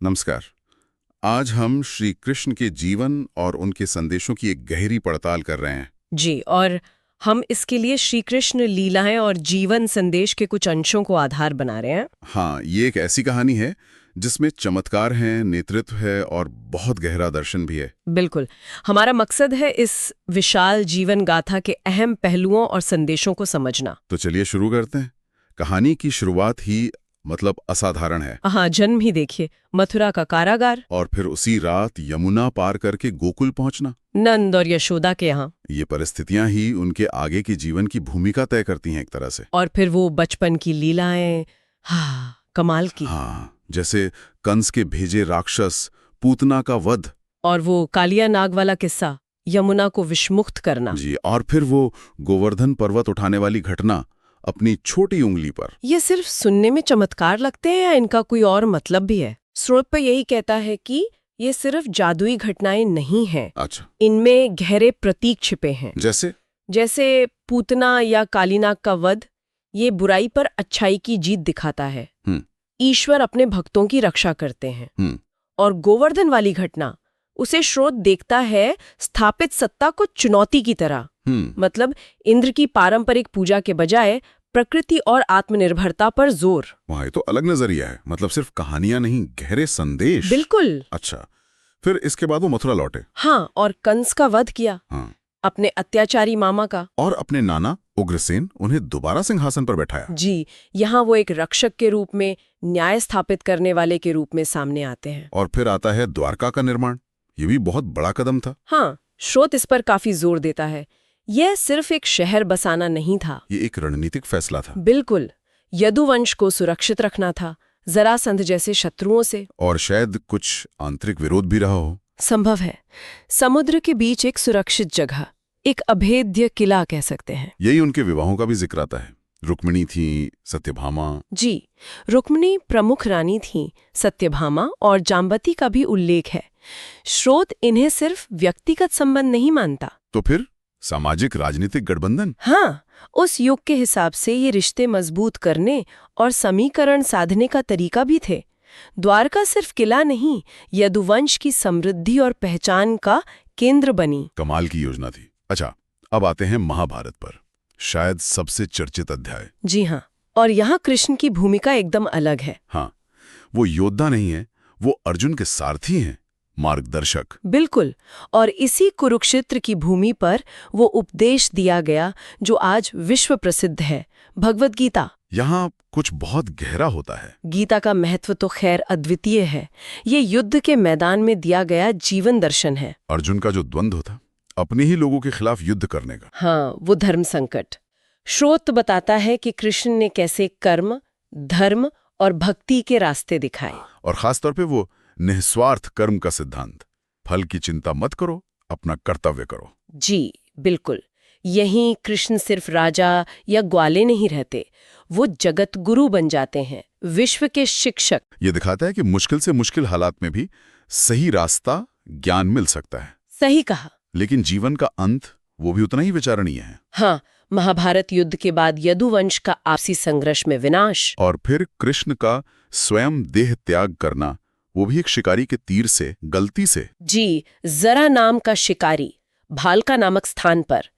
नमस्कार। आज हम श्री कृष्ण के जीवन और उनके संदेशों की एक गहरी पड़ताल कर रहे हैं। जी, और हम इसके लिए श्री कृष्ण लीलाएं और जीवन संदेश के कुछ अंशों को आधार बना रहे हैं। हाँ, ये एक ऐसी कहानी है जिसमें चमत्कार हैं, नेतृत्व है और बहुत गहरा दर्शन भी है। बिल्कुल, हमारा मकसद है इस विशाल जीवन गाथा के अहम पहलुओं और संदेशों को समझना। तो चलिए शुरू करते हैं। कहानी की शुरुआत ही असाधारण है। हाँ, जन्म ही देखिए, मथुरा का कारागार और फिर उसी रात यमुना पार करके गोकुल पहुंचना। नंद और यशोदा के यहाँ। ये परिस्थितियां ही उनके आगे की जीवन की भूमिका तय करती हैं एक तरह से। और फिर वो बचपन की लीलाएं, हाँ, कमाल की। हाँ, जैसे कंस के भेजे राक्षस, पूतना का वध। और वो कालिया नाग वाला किस्सा, यमुना को विषमुक्त करना। जी, और फिर वो गोवर्धन पर्वत उठाने वाली घटना अपनी छोटी उंगली पर। ये सिर्फ सुनने में चमत्कार लगते हैं या इनका कोई और मतलब भी है? स्रोत पर यही कहता है कि ये सिर्फ जादुई घटनाएं नहीं हैं। अच्छा, इनमें गहरे प्रतीक छिपे हैं। जैसे पूतना या कालीनाग का वध, ये बुराई पर अच्छाई की जीत दिखाता है। ईश्वर अपने भक्तों की रक्षा करते हैं। और गोवर्धन वाली घटना, उसे स्रोत देखता है स्थापित सत्ता को चुनौती की तरह। मतलब इंद्र की पारंपरिक पूजा के बजाय प्रकृति और आत्मनिर्भरता पर जोर। वहाँ ये तो अलग नजरिया है। मतलब सिर्फ कहानियां नहीं, गहरे संदेश। बिल्कुल। अच्छा, फिर इसके बाद वो मथुरा लौटे। हाँ, और कंस का वध किया। हाँ, अपने अत्याचारी मामा का। और अपने नाना उग्रसेन, उन्हें दोबारा सिंहासन पर बैठाया। जी, यहाँ वो एक रक्षक के रूप में, न्याय स्थापित करने वाले के रूप में सामने आते हैं। और फिर आता है द्वारका का निर्माण। ये भी बहुत बड़ा कदम था। हाँ, स्रोत इस पर काफी जोर देता है। यह सिर्फ एक शहर बसाना नहीं था, ये एक रणनीतिक फैसला था। बिल्कुल, यदुवंश को सुरक्षित रखना था, जरासंध जैसे शत्रुओं से। और शायद कुछ आंतरिक विरोध भी रहा हो। संभव है। समुद्र के बीच एक सुरक्षित जगह, एक अभेद्य किला कह सकते हैं। यही उनके विवाहों का भी जिक्र आता है। रुक्मिणी थी, सत्यभामा। जी, रुक्मिणी प्रमुख रानी थी, सत्यभामा और जाम्बती का भी उल्लेख है। स्रोत इन्हें सिर्फ व्यक्तिगत संबंध नहीं मानता। तो फिर सामाजिक राजनीतिक गठबंधन। हाँ, उस युग के हिसाब से ये रिश्ते मजबूत करने और समीकरण साधने का तरीका भी थे। द्वारका सिर्फ किला नहीं, यदुवंश की समृद्धि और पहचान का केंद्र बनी। कमाल की योजना थी। अच्छा, अब आते हैं महाभारत पर, शायद सबसे चर्चित अध्याय। जी हाँ, और यहाँ कृष्ण की भूमिका एकदम अलग है। हाँ, वो योद्धा नहीं है, वो अर्जुन के सारथी हैं, मार्गदर्शक। बिल्कुल, और इसी कुरुक्षेत्र की भूमि पर वो उपदेश दिया गया जो आज विश्व प्रसिद्ध है, भगवद गीता। यहाँ कुछ बहुत गहरा होता है। गीता का महत्व तो खैर अद्वितीय है। ये युद्ध के मैदान में दिया गया जीवन दर्शन है। अर्जुन का जो द्वंद्व था, अपने ही लोगों के खिलाफ युद्ध करने का। हाँ, वो धर्म संकट। स्रोत बताता है कि कृष्ण ने कैसे कर्म, धर्म और भक्ति के रास्ते दिखाए। और खासतौर पे वो निस्वार्थ कर्म का सिद्धांत, फल की चिंता मत करो, अपना कर्तव्य करो। जी, बिल्कुल। यहीं कृष्ण सिर्फ राजा या ग्वाले नहीं रहते, वो जगत गुरु बन जाते हैं, विश्व के शिक्षक। ये दिखाता है कि मुश्किल से मुश्किल हालात में भी सही रास्ता, ज्ञान मिल सकता है। सही कहा। लेकिन जीवन का अंत, वो भी उतना ही विचारणीय है। हाँ, महाभारत युद्ध के बाद यदुवंश का आपसी संघर्ष में विनाश। और फिर कृष्ण का स्वयं देह त्याग करना, वो भी एक शिकारी के तीर से, गलती से। जी, जरा नाम का शिकारी भालका नामक स्थान पर